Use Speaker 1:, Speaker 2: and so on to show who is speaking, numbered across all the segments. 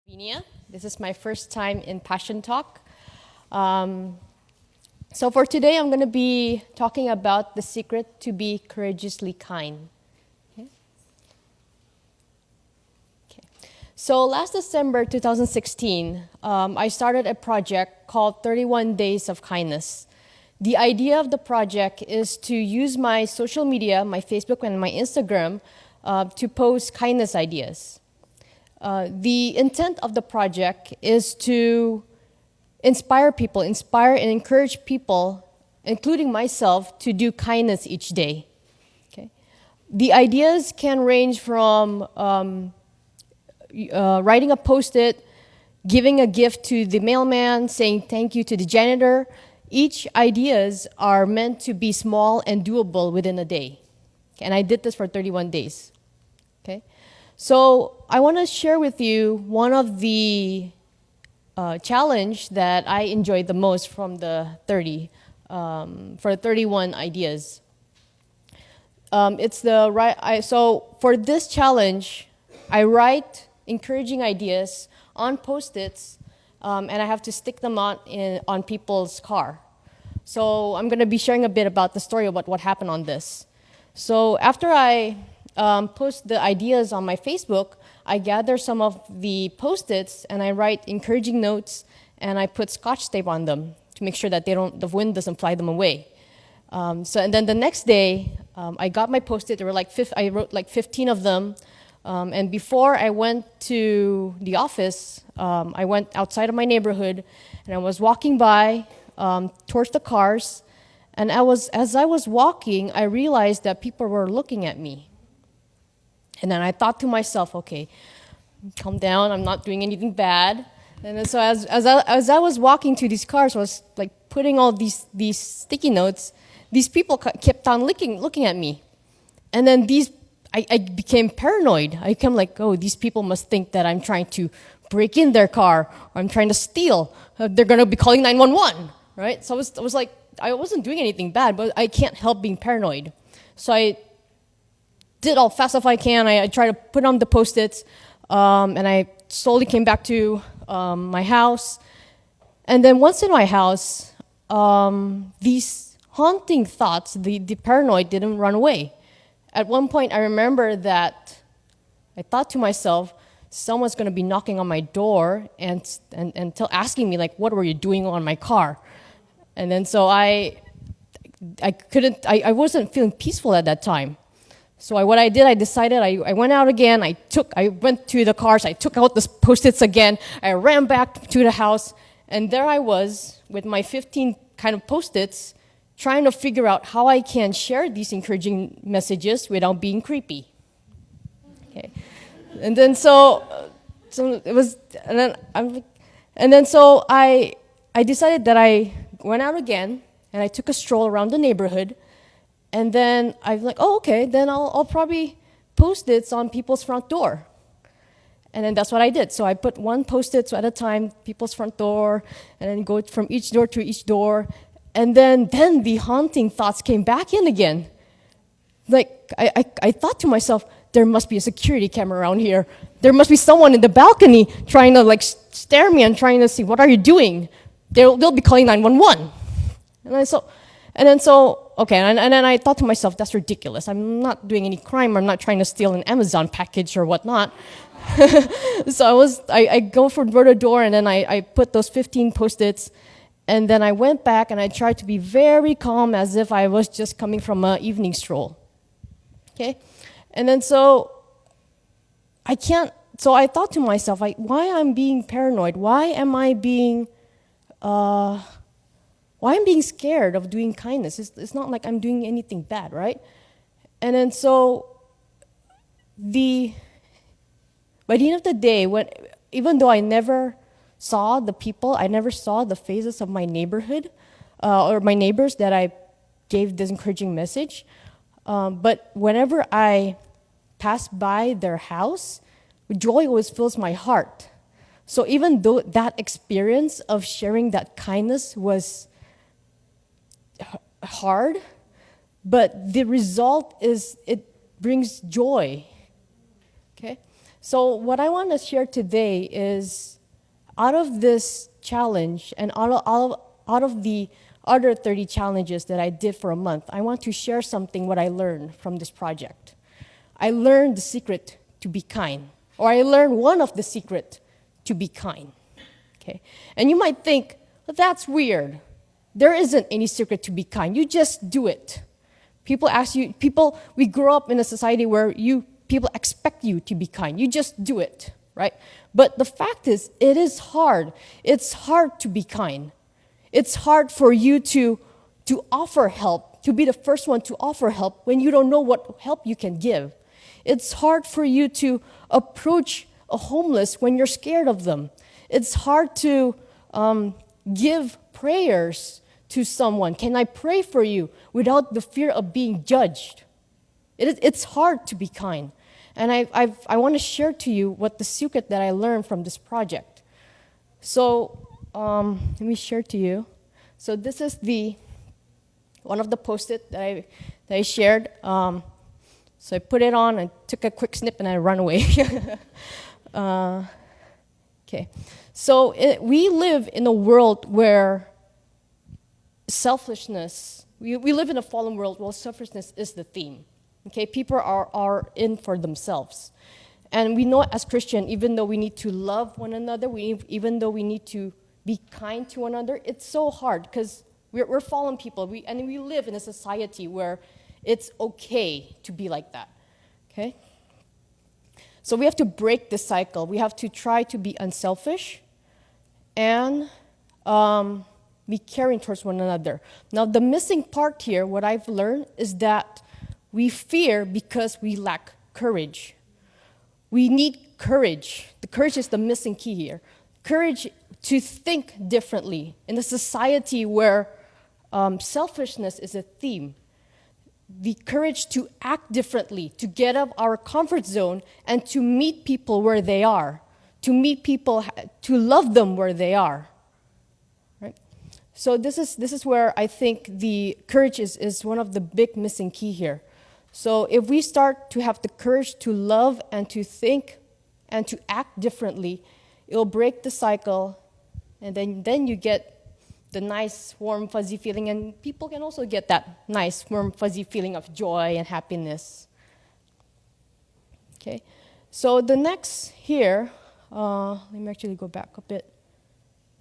Speaker 1: Lavinia. This is my first time in Passion Talk. So for today, I'm going to be talking about the secret to be courageously kind. Okay. Okay. So last December 2016, I started a project called 31 Days of Kindness. The idea of the project is to use my social media, my Facebook and my Instagram, to post kindness ideas. The intent of the project is to inspire people, inspire and encourage people, including myself, to do kindness each day. Okay? The ideas can range from writing a post-it, giving a gift to the mailman, saying thank you to the janitor. Each ideas are meant to be small and doable within a day. Okay? And I did this for 31 days. Okay? So I want to share with you one of the challenge that I enjoyed the most from the 31 ideas. So for this challenge, I write encouraging ideas on Post-its, and I have to stick them on people's car. So I'm going to be sharing a bit about the story about what happened on this. So after I post the ideas on my Facebook, I gather some of the Post-its and I write encouraging notes and I put Scotch tape on them to make sure that the wind doesn't fly them away. And then the next day, I got my Post-it. I wrote like 15 of them. And before I went to the office, I went outside of my neighborhood and I was walking by towards the cars. And as I was walking, I realized that people were looking at me. And then I thought to myself, okay, calm down, I'm not doing anything bad. And then so as I was walking to these cars, I was like putting all these sticky notes, these people kept on looking at me. And then I became paranoid. I became like, oh, these people must think that I'm trying to break in their car, or I'm trying to steal. They're going to be calling 911, right? So I was like, I wasn't doing anything bad, but I can't help being paranoid. So I did all fast as I can. I tried to put on the Post-its, and I slowly came back to my house. And then once in my house, these haunting thoughts, the paranoid didn't run away. At one point, I remember that I thought to myself, someone's going to be knocking on my door and asking me, like, what were you doing on my car? And then so I wasn't feeling peaceful at that time. So what I did, I decided, I went out again, I went to the cars, I took out the Post-its again, I ran back to the house, and there I was with my 15 kind of Post-its, trying to figure out how I can share these encouraging messages without being creepy. Okay. And then so it was, and then so I decided that I went out again, and I took a stroll around the neighborhood. And then I'm like, oh, okay, then I'll probably Post-its on people's front door. And then that's what I did. So I put one Post-it at a time, people's front door, and then go from each door to each door. And then the haunting thoughts came back in again. Like, I thought to myself, there must be a security camera around here. There must be someone in the balcony trying to like stare me and trying to see, what are you doing? They'll be calling 911. And then I thought to myself, that's ridiculous. I'm not doing any crime. I'm not trying to steal an Amazon package or whatnot. So I go from door to door, and then I put those 15 Post-its, and then I went back and I tried to be very calm as if I was just coming from an evening stroll. Okay? And then so I thought to myself, why I'm being paranoid? Why I'm being scared of doing kindness? It's not like I'm doing anything bad, right? And then so by the end of the day, even though I never saw the people, I never saw the faces of my neighborhood or my neighbors that I gave this encouraging message, but whenever I passed by their house, joy always fills my heart. So even though that experience of sharing that kindness was hard, but the result is it brings joy. Okay? So what I want to share today is out of this challenge and out of the other 30 challenges that I did for a month, I want to share something what I learned from this project. I learned the secret to be kind, or I learned one of the secret to be kind. Okay? And you might think, well, that's weird. There isn't any secret to be kind. You just do it. We grow up in a society where people expect you to be kind. You just do it, right? But the fact is, it is hard. It's hard to be kind. It's hard for you to offer help, to be the first one to offer help when you don't know what help you can give. It's hard for you to approach a homeless when you're scared of them. It's hard to give prayers to someone. Can I pray for you without the fear of being judged? It's hard to be kind. And I want to share to you what the secret that I learned from this project. So let me share to you. So this is one of the post-it that I shared. So I put it on, I took a quick snip, and I ran away. Okay. So we live in a world where selfishness, we live in a fallen world where selfishness is the theme. Okay, people are in for themselves. And we know as Christian, even though we need to love one another, even though we need to be kind to one another, it's so hard because we're fallen people. And we live in a society where it's okay to be like that. Okay? So we have to break this cycle. We have to try to be unselfish and be caring towards one another. Now, the missing part here, what I've learned, is that we fear because we lack courage. We need courage. The courage is the missing key here. Courage to think differently in a society where selfishness is a theme. The courage to act differently, to get out of our comfort zone and to meet people where they are, to meet people, to love them where they are. Right? So this is where I think the courage is one of the big missing key here. So if we start to have the courage to love and to think and to act differently, it'll break the cycle, and then you get the nice, warm, fuzzy feeling, and people can also get that nice, warm, fuzzy feeling of joy and happiness. Okay, so the next here, let me actually go back a bit.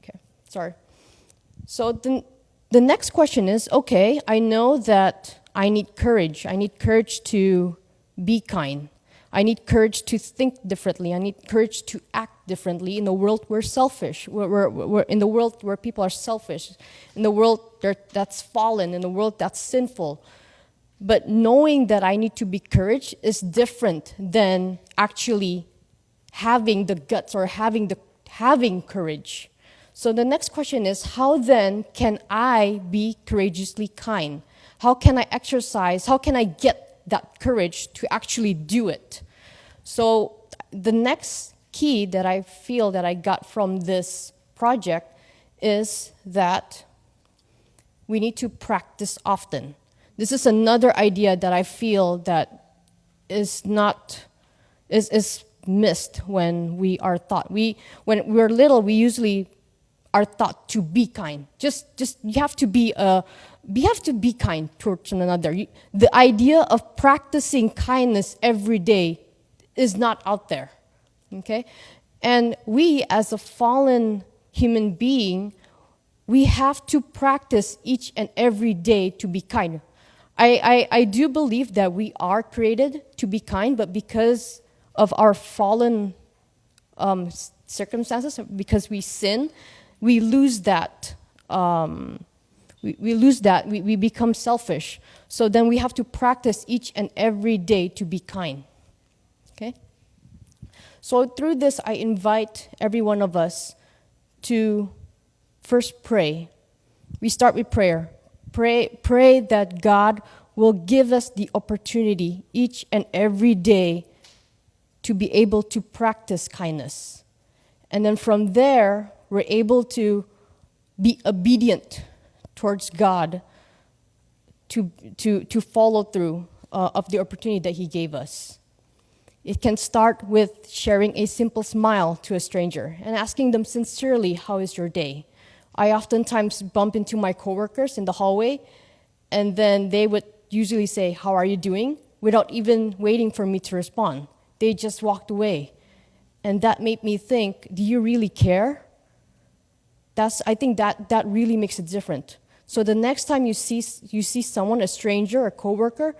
Speaker 1: Okay, sorry. So the next question is, okay, I know that I need courage. I need courage to be kind. I need courage to think differently. I need courage to act differently in a world where selfish. We're in the world where people are selfish, in the world that's fallen, in the world that's sinful. But knowing that I need to be courage is different than actually having the guts or having courage. So the next question is, how then can I be courageously kind? How can I exercise? How can I get that courage to actually do it? So the next key that I feel that I got from this project is that we need to practice often. This is another idea that I feel that is missed when we are taught. When we're little, we usually are taught to be kind. Just you have to be kind towards one another. The idea of practicing kindness every day is not out there. Okay? And we, as a fallen human being, we have to practice each and every day to be kind. I do believe that we are created to be kind, but because of our fallen circumstances, because we sin, we lose that. We become selfish. So then we have to practice each and every day to be kind. Okay? So through this, I invite every one of us to first pray. We start with prayer. Pray that God will give us the opportunity each and every day to be able to practice kindness. And then from there, we're able to be obedient towards God to follow through of the opportunity that He gave us. It can start with sharing a simple smile to a stranger and asking them sincerely, "How is your day?" I oftentimes bump into my coworkers in the hallway, and then they would usually say, "How are you doing?" without even waiting for me to respond. They just walked away. And that made me think, do you really care? I think that really makes it different. So the next time you see someone, a stranger, a coworker,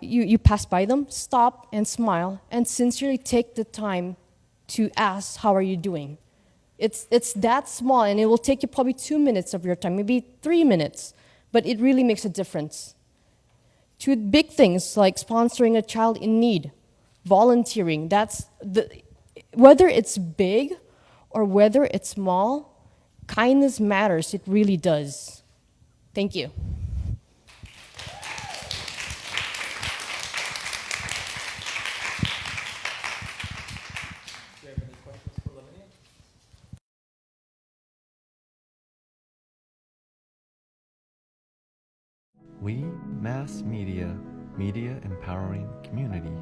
Speaker 1: you pass by them, stop and smile and sincerely take the time to ask, "How are you doing?" It's that small, and it will take you probably 2 minutes of your time, maybe 3 minutes, but it really makes a difference. To big things like sponsoring a child in need, volunteering, whether it's big or whether it's small, kindness matters. It really does. Thank you.
Speaker 2: Do you have any questions for Lavinia? We Mass Media, media empowering community.